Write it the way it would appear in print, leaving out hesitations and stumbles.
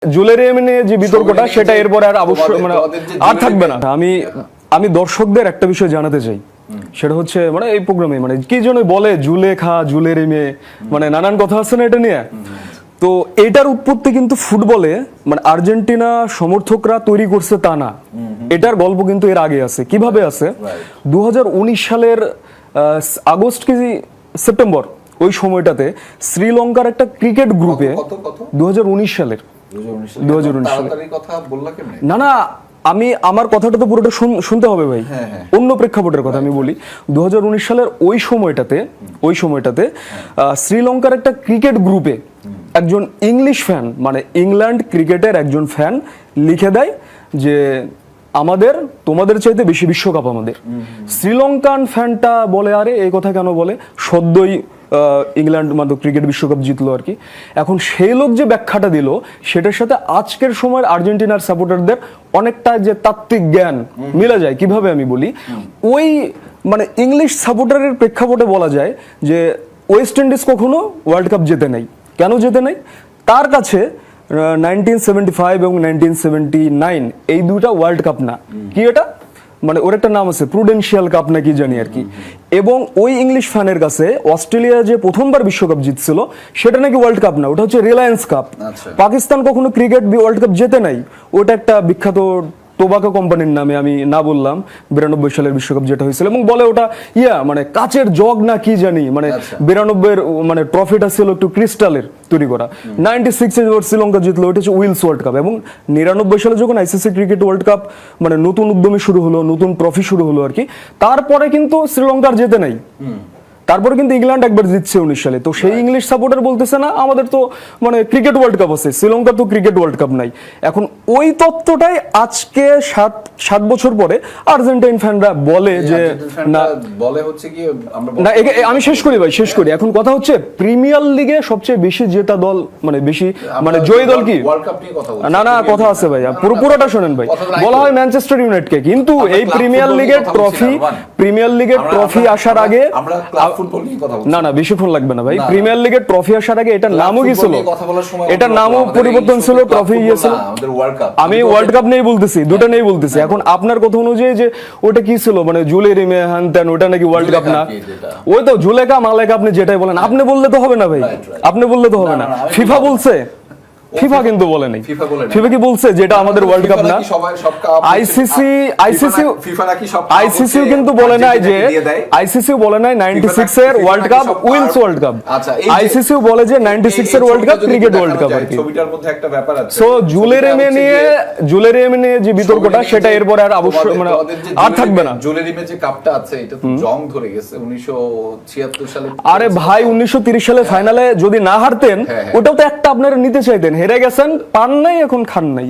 Jewellery নিয়ে যে বিতর্কটা সেটা এরপরে আর অবশ্যই মানে আর থাকবে না। আমি দর্শকদের একটা বিষয় জানাতে চাই, সেটা হচ্ছে মানে এই প্রোগ্রামে মানে কি যেন বলে জুলেখা জুয়েলারি মেয়ে মানে নানান কথা আছে না এটা নিয়ে। তো এটার উৎপত্তি কিন্তু ফুটবলে মানে আর্জেন্টিনা সমর্থকরা তৈরি করছে তা না, এটার গল্প কিন্তু এর আগে আছে। কিভাবে আছে, 2019 সালের আগস্ট কি সেপ্টেম্বর ওই সময়টাতে শ্রীলঙ্কার একটা ক্রিকেট গ্রুপে 2019 সালের না না আমি আমার কথাটা তো পুরোটা শুনতে হবে ভাই, অন্য প্রেক্ষাপটের কথা আমি বলি। 2019 সালের ওই সময়টাতে শ্রীলঙ্কার একটা ক্রিকেট গ্রুপে একজন ইংলিশ ফ্যান মানে ইংল্যান্ড ক্রিকেটের একজন ফ্যান লিখে দেয় যে আমাদের তোমাদের চাইতে বেশি বিশ্বকাপ আমাদের। শ্রীলঙ্কান ফ্যানটা বলে আরে এই কথা কেন বলে, সদ্যই ইংল্যান্ড মানে ক্রিকেট বিশ্বকাপ জিতলো আর কি। এখন সেই লোক যে ব্যাখ্যাটা দিল সেটার সাথে আজকের সময়ের আর্জেন্টিনার সাপোর্টারদের অনেকটা যে তাত্ত্বিক জ্ঞান মিলে যায়। কিভাবে আমি বলি, ওই মানে ইংলিশ সাপোর্টারের প্রেক্ষাপটে বলা যায় যে ওয়েস্ট ইন্ডিজ কখনো ওয়ার্ল্ড কাপ জেতে নাই। কেন জেতে নাই? তার কাছে 1975 এবং 1979 এই দুটা ওয়ার্ল্ড কাপ না, কি এটা মানে ওর একটা নাম আছে প্রুডেন্সিয়াল কাপ না কি জানি আর কি। এবং ওই ইংলিশ ফ্যানের কাছে অস্ট্রেলিয়া যে প্রথমবার বিশ্বকাপ জিতছিল সেটা নাকি ওয়ার্ল্ড কাপ না, ওটা হচ্ছে রিলায়েন্স কাপ। পাকিস্তান কখনো ক্রিকেট ওয়ার্ল্ড কাপ জেতে নাই, ওটা একটা বিখ্যাত টোবাকো কোম্পানির নামে আমি না বললাম 92 সালের বিশ্বকাপ যেটা হয়েছিল। এবং বলে ওটা মানে কাচের জগ না কি জানি, মানে 92 মানে ট্রফিটা ছিল একটু ক্রিস্টালের তৈরি করা। 96 শ্রীলঙ্কা জিতলো, ওটা হচ্ছে উইলস ওয়ার্ল্ড কাপ। এবং 99 সালে যখন আইসিসি ক্রিকেট ওয়ার্ল্ড কাপ মানে নতুন উদ্যমী শুরু হলো, নতুন ট্রফি শুরু হলো আর কি, তারপরে কিন্তু শ্রীলঙ্কার জেতে নাই। তারপরে কিন্তু ইংল্যান্ড একবার জিতছে 19 সালে। তো সেই ইংলিশ সাপোর্টার বলতেছে না আমাদের তো মানে ক্রিকেট ওয়ার্ল্ড কাপ আছে, শ্রীলঙ্কার তো ক্রিকেট ওয়ার্ল্ড কাপ নাই। এখন ওই তত্ত্বটাই আজকে 7 বছর পরে আর্জেন্টাইন ফ্যানরা বলে যে না বলে হচ্ছে কি না। আমি শেষ করি ভাই, শেষ করি। এখন কথা হচ্ছে প্রিমিয়ার লিগে সবচেয়ে বেশি জেতা দল মানে বেশি মানে জয়ী দল কি ওয়ার্ল্ড কাপ নিয়ে কথা বলছি। না কথা আছে ভাই, পুরোটা শুনেন ভাই। বলা হয় ম্যানচেস্টার ইউনাইটেডকে, কিন্তু এই প্রিমিয়ার লিগের ট্রফি আসার আগে না বেশিক্ষণ লাগবে না ভাই। প্রিমিয়ার লিগের ট্রফি আসার আগে এটার নামও কি ছিল, এটার নামও পরিবর্তন ছিল, ট্রফি ছিল। আমি ওয়ার্ল্ড কাপ নেই বলতেছি, দুটো নেই বলতেছি। এখন আপনার কথা অনুযায়ী যে ওটা কি ছিল মানে জুয়েলারি মে হ্যান ত্যান, ওটা নাকি ওয়ার্ল্ড কাপ না। ওই তো জুলেখা মালেকা আপনি যেটাই বলেন, আপনি বললে তো হবে না ভাই, আপনি বললে তো হবে না। ফিফা বলছে, ফিফা কিন্তু বলে নাই। ফিফা কি বলছে যেটা আমাদের ওয়ার্ল্ড কাপ না? আইসিসি কিন্তু বলে নাই যে, আইসিসি বলে নাই 96 এর world cup wills world cup. ICC বলে যে 96 এর world cup cricket world cup আর কি। ছবিটার মধ্যে একটা ব্যাপার আছে। সো জুয়েলারি নিয়ে যে বিতর্কটা সেটা এরপরে আর অবশ্যই মানে আর থাকবে না। জুয়েলারি যে কাপটা আছে এটা তো জং ধরে গেছে 1976 সালে। আরে ভাই 1930 সালে ফাইনালে যদি না হারতেন ওটাও তো একটা আপনারা নিতে চাইতেন, হেরে গেছেন, পান নাই, এখন খান নাই।